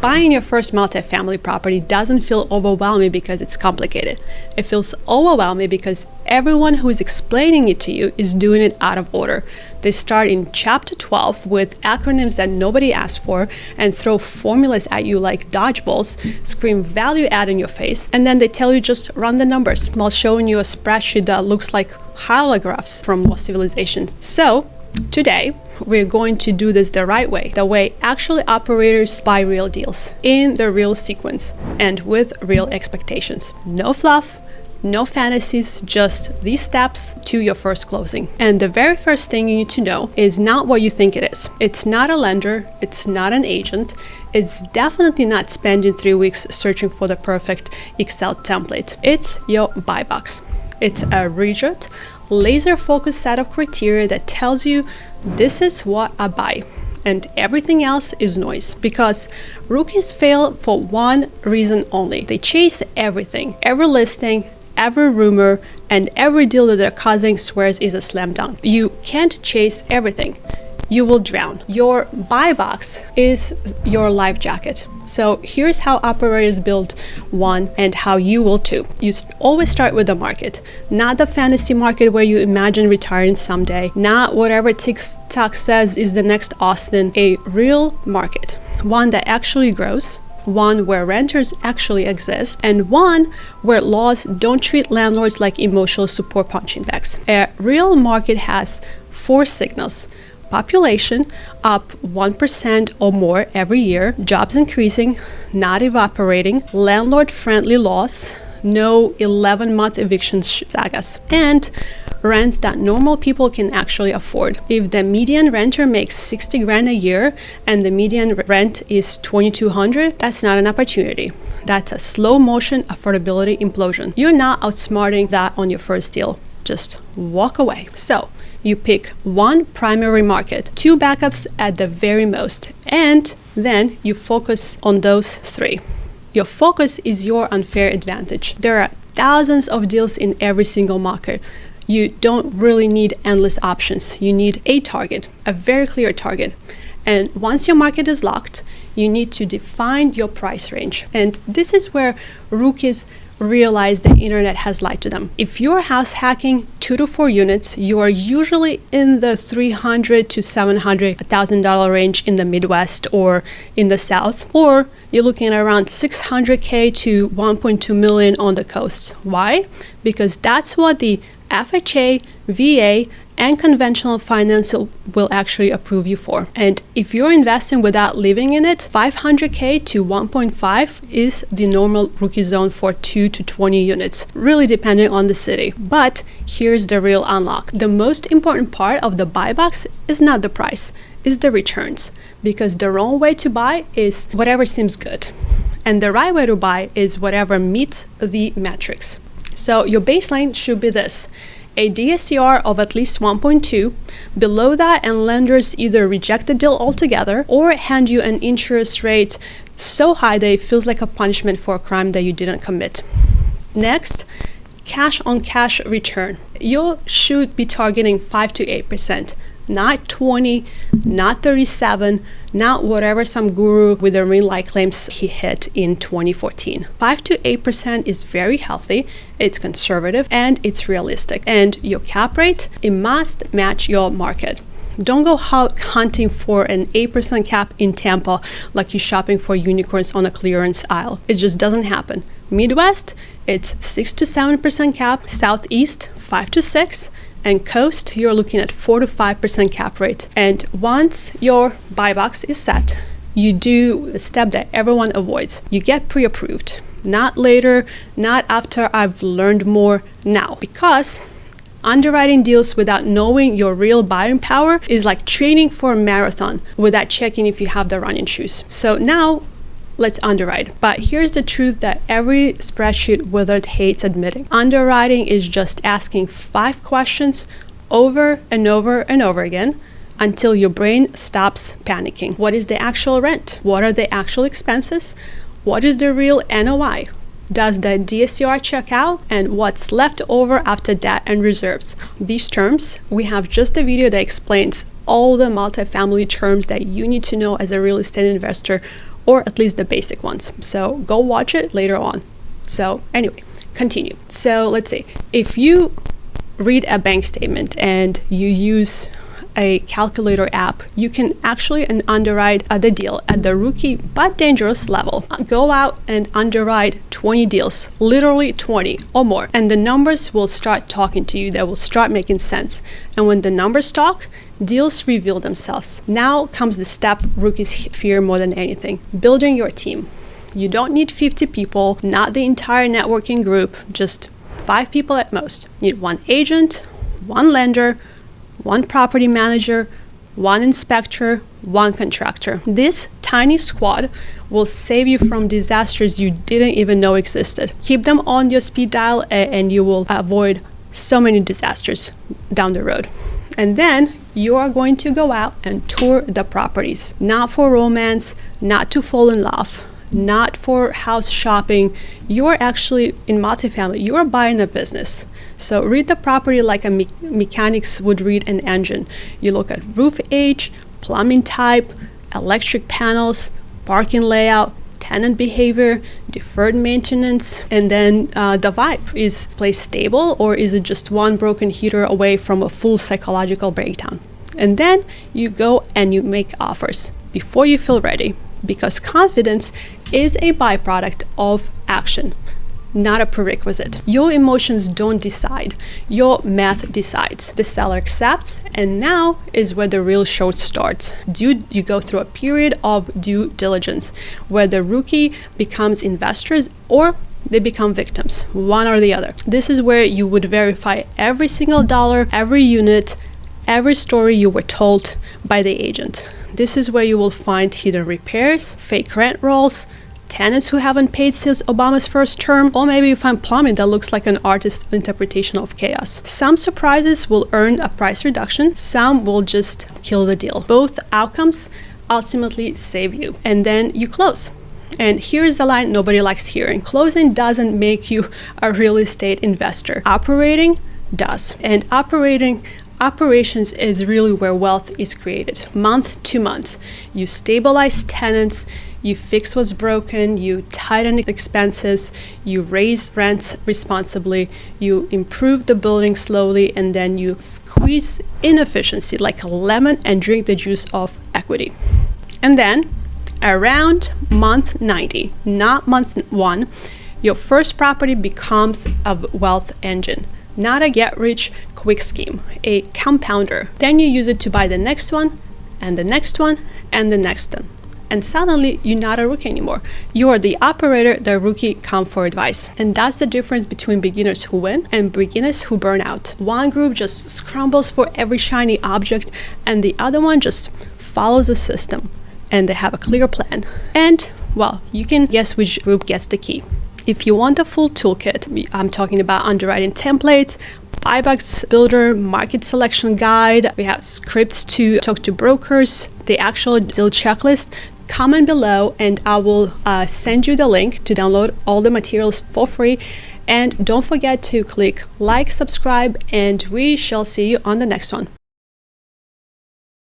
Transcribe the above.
Buying your first multifamily property doesn't feel overwhelming because it's complicated. It feels overwhelming because everyone who is explaining it to you is doing it out of order. They start in chapter 12 with acronyms that nobody asked for and throw formulas at you like dodgeballs, scream value add in your face, and then they tell you just run the numbers while showing you a spreadsheet that looks like hieroglyphs from most civilizations. So today, we're going to do this the right way, the way actually operators buy real deals, in the real sequence, and with real expectations. No fluff, no fantasies, just these steps to your first closing. And the very first thing you need to know is not what you think it is. It's not a lender, it's not an agent, it's definitely not spending 3 weeks searching for the perfect Excel template. It's your buy box. It's a rigid, laser-focused set of criteria that tells you this is what I buy, and everything else is noise. Because rookies fail for one reason only. They chase everything, every listing, every rumor, and every deal that their cousin swears is a slam dunk. You can't chase everything. You will drown. Your buy box is your life jacket. So here's how operators build one and how you will too. You always start with the market, not the fantasy market where you imagine retiring someday, not whatever TikTok says is the next Austin. A real market, one that actually grows, one where renters actually exist, and one where laws don't treat landlords like emotional support punching bags. A real market has 4 signals. Population up 1% or more every year, jobs increasing, not evaporating, landlord-friendly laws, no 11-month eviction sagas, and rents that normal people can actually afford. If the median renter makes 60 grand a year and the median rent is 2,200, that's not an opportunity. That's a slow motion affordability implosion. You're not outsmarting that on your first deal. Just walk away. So you pick one primary market, 2 backups at the very most, and then you focus on those 3. Your focus is your unfair advantage. There are thousands of deals in every single market. You don't really need endless options. You need a target, a very clear target. And once your market is locked, you need to define your price range. And this is where rookies realize the internet has lied to them. If you're house hacking 2 to 4 units, you are usually in the $300 to $700, $1,000 range in the Midwest or in the South, or you're looking at around $600K to $1.2 million on the coast. Why? Because that's what the FHA, VA, and conventional finance will actually approve you for. And if you're investing without living in it, $500K to 1.5 is the normal rookie zone for 2 to 20 units, really depending on the city. But here's the real unlock. The most important part of the buy box is not the price, it's the returns. Because the wrong way to buy is whatever seems good. And the right way to buy is whatever meets the metrics. So your baseline should be this: a DSCR of at least 1.2. Below that, and lenders either reject the deal altogether or hand you an interest rate so high that it feels like a punishment for a crime that you didn't commit. Next, cash on cash return. You should be targeting 5 to 8%. Not 20, not 37, not whatever some guru with a green light claims he hit in 2014. 5 to 8% is very healthy, it's conservative, and it's realistic. And your cap rate, it must match your market. Don't go out hunting for an 8% cap in Tampa like you're shopping for unicorns on a clearance aisle. It just doesn't happen. Midwest, it's 6 to 7% cap, Southeast, 5 to 6%, and coast, you're looking at 4 to 5% cap rate. And once your buy box is set, you do a step that everyone avoids. You get pre-approved. Not later, not after I've learned more, now. Because underwriting deals without knowing your real buying power is like training for a marathon without checking if you have the running shoes. So now, let's underwrite. But here's the truth that every spreadsheet wizard hates admitting. Underwriting is just asking 5 questions over and over and over again until your brain stops panicking. What is the actual rent? What are the actual expenses? What is the real NOI? Does the DSCR check out? And what's left over after debt and reserves? These terms, we have just a video that explains all the multifamily terms that you need to know as a real estate investor or at least the basic ones. So go watch it later on. So anyway, continue. So let's say if you read a bank statement and you use a calculator app, you can actually underwrite the deal at the rookie but dangerous level. Go out and underwrite 20 deals, literally 20 or more, and the numbers will start talking to you. They will start making sense. And when the numbers talk, deals reveal themselves. Now comes the step rookies fear more than anything: building your team. You don't need 50 people, not the entire networking group, just 5 people at most. You need 1 agent, 1 lender, 1 property manager, 1 inspector, 1 contractor. This tiny squad will save you from disasters you didn't even know existed. Keep them on your speed dial and you will avoid so many disasters down the road. And then you are going to go out and tour the properties, not for romance, not to fall in love, not for house shopping. You're actually in multifamily, you're buying a business. So read the property like a mechanics would read an engine. You look at roof age, plumbing type, electric panels, parking layout, tenant behavior, deferred maintenance, and then the vibe. Is place stable, or is it just one broken heater away from a full psychological breakdown? And then you go and you make offers before you feel ready, because confidence is a byproduct of action, not a prerequisite. Your emotions don't decide, your math decides. The seller accepts, and now is where the real show starts. You go through a period of due diligence where the rookie becomes investors or they become victims, one or the other. This is where you would verify every single dollar, every unit, every story you were told by the agent. This is where you will find hidden repairs, fake rent rolls, tenants who haven't paid since Obama's first term, or maybe you find plumbing that looks like an artist's interpretation of chaos. Some surprises will earn a price reduction, some will just kill the deal. Both outcomes ultimately save you. And then you close. And here's the line nobody likes hearing: closing doesn't make you a real estate investor. Operating does. And operations is really where wealth is created. Month to month, you stabilize tenants, you fix what's broken, you tighten expenses, you raise rents responsibly, you improve the building slowly, and then you squeeze inefficiency like a lemon and drink the juice of equity. And then around month 90, not month 1, your first property becomes a wealth engine. Not a get-rich-quick scheme, a compounder. Then you use it to buy the next one, and the next one, and the next one. And suddenly, you're not a rookie anymore. You are the operator, the rookie come for advice. And that's the difference between beginners who win and beginners who burn out. One group just scrambles for every shiny object, and the other one just follows the system, and they have a clear plan. And, well, you can guess which group gets the key. If you want the full toolkit, I'm talking about underwriting templates, buybacks builder, market selection guide. We have scripts to talk to brokers, the actual deal checklist. Comment below and I will send you the link to download all the materials for free. And don't forget to click like, subscribe, and we shall see you on the next one.